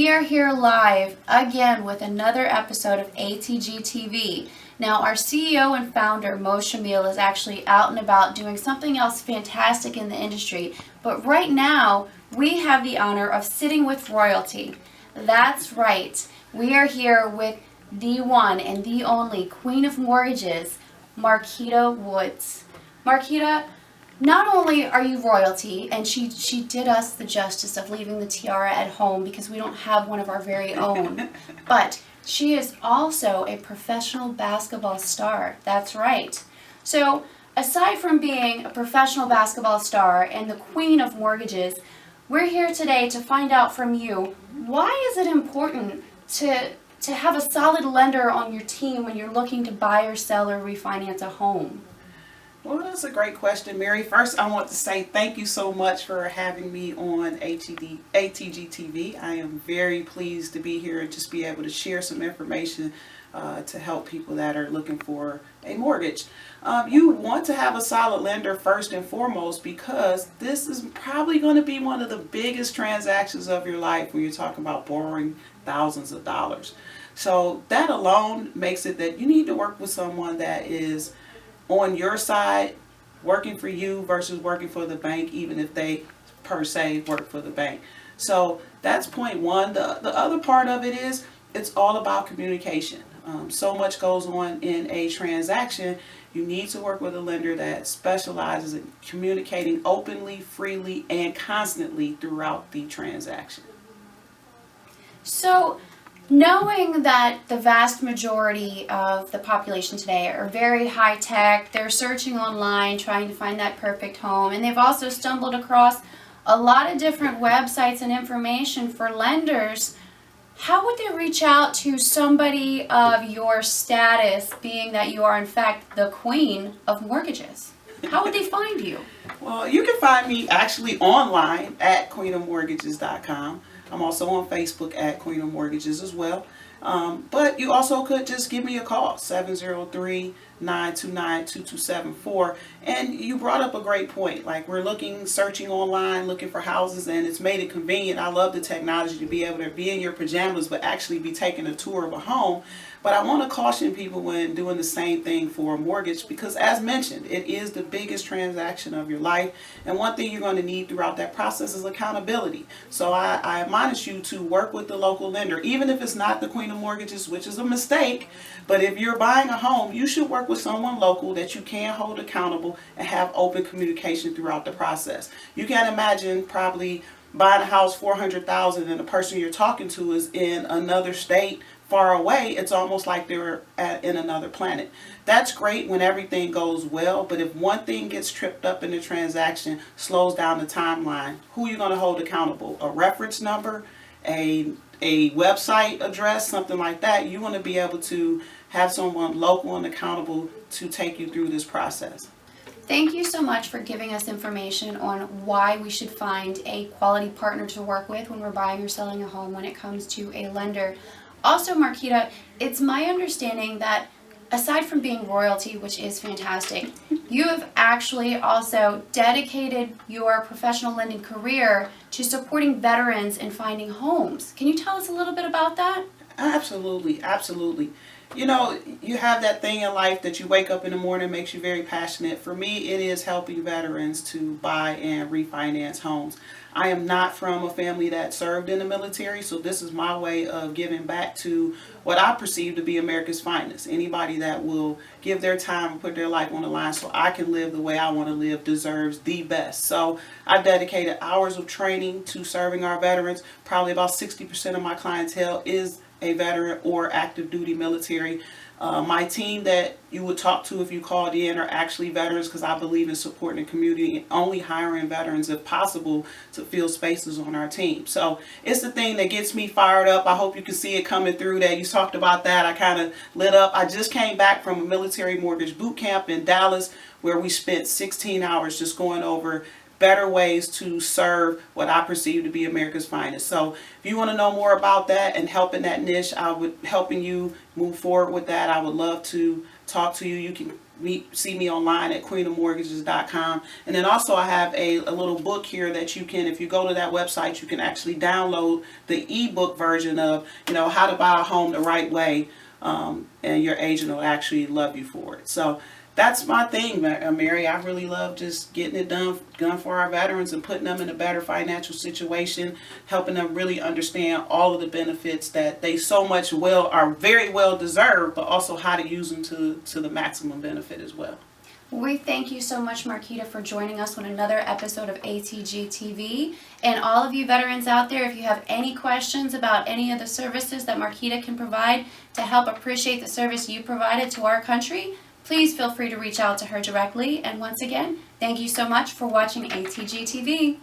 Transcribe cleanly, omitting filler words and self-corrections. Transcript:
We are here live again with another episode of ATG TV. Now, our CEO and founder, Choumil, is actually out and about doing something else fantastic in the industry. But right now, we have the honor of sitting with royalty. That's right. We are here with the one and the only Queen of Mortgages, Markita Woods. Markita, not only are you royalty, and she did us the justice of leaving the tiara at home because we don't have one of our very own, but she is also a professional basketball star. That's right. So aside from being a professional basketball star and the queen of mortgages, we're here today to find out from you, why is it important to have a solid lender on your team when you're looking to buy or sell or refinance a home? Well, that's a great question, Mary. First, I want to say thank you so much for having me on ATG TV. I am very pleased to be here and just be able to share some information to help people that are looking for a mortgage. You want to have a solid lender first and foremost because this is probably going to be one of the biggest transactions of your life when you're talking about borrowing thousands of dollars. So that alone makes it that you need to work with someone that is on your side, working for you versus working for the bank, even if they per se work for the bank. So that's point one. The other part of it is it's all about communication. So much goes on in a transaction. You need to work with a lender that specializes in communicating openly, freely, and constantly throughout the transaction. So, knowing that the vast majority of the population today are very high tech, they're searching online trying to find that perfect home, and they've also stumbled across a lot of different websites and information for lenders, how would they reach out to somebody of your status, being that you are in fact the queen of mortgages? How would they find you? Well, you can find me actually online at queenofmortgages.com. I'm also on Facebook at Queen of Mortgages as well. But you also could just give me a call, 703-929-2274. And you brought up a great point. Like, we're searching online, looking for houses, and it's made it convenient. I love the technology to be able to be in your pajamas, but actually be taking a tour of a home. But I want to caution people when doing the same thing for a mortgage because, as mentioned, it is the biggest transaction of your life. And one thing you're going to need throughout that process is accountability. So I admonish you to work with the local lender, even if it's not the Queen of Mortgages, which is a mistake. But if you're buying a home, you should work with someone local that you can hold accountable and have open communication throughout the process. You can imagine probably buying a house $400,000 and the person you're talking to is in another state far away. It's almost like they're in another planet. That's great when everything goes well, but if one thing gets tripped up in the transaction, slows down the timeline, who are you going to hold accountable? A reference number, a website address, something like that. You want to be able to have someone local and accountable to take you through this process. Thank you so much for giving us information on why we should find a quality partner to work with when we're buying or selling a home when it comes to a lender. Also, Markita, it's my understanding that aside from being royalty, which is fantastic, you have actually also dedicated your professional lending career to supporting veterans in finding homes. Can you tell us a little bit about that? Absolutely, absolutely. You know, you have that thing in life that you wake up in the morning, makes you very passionate. For me, it is helping veterans to buy and refinance homes. I am not from a family that served in the military, so this is my way of giving back to what I perceive to be America's finest. Anybody that will give their time and put their life on the line so I can live the way I want to live deserves the best. So I dedicated hours of training to serving our veterans. Probably about 60% of my clientele is a veteran or active duty military. My team that you would talk to if you called in are actually veterans because I believe in supporting the community and only hiring veterans if possible to fill spaces on our team. So it's the thing that gets me fired up. I hope you can see it coming through that you talked about that. I kind of lit up. I just came back from a military mortgage boot camp in Dallas where we spent 16 hours just going over better ways to serve what I perceive to be America's finest. So if you want to know more about that and helping that niche, helping you move forward with that, I would love to talk to you. You can see me online at queenofmortgages.com. And then also I have a little book here that you can, if you go to that website, you can actually download the ebook version of, how to buy a home the right way. And your agent will actually love you for it. So that's my thing, Mary. I really love just getting it done for our veterans and putting them in a better financial situation, helping them really understand all of the benefits that they so much are very well deserved, but also how to use them to the maximum benefit as well. We thank you so much, Markita, for joining us on another episode of ATG TV. And all of you veterans out there, if you have any questions about any of the services that Markita can provide to help appreciate the service you provided to our country, please feel free to reach out to her directly. And once again, thank you so much for watching ATG TV.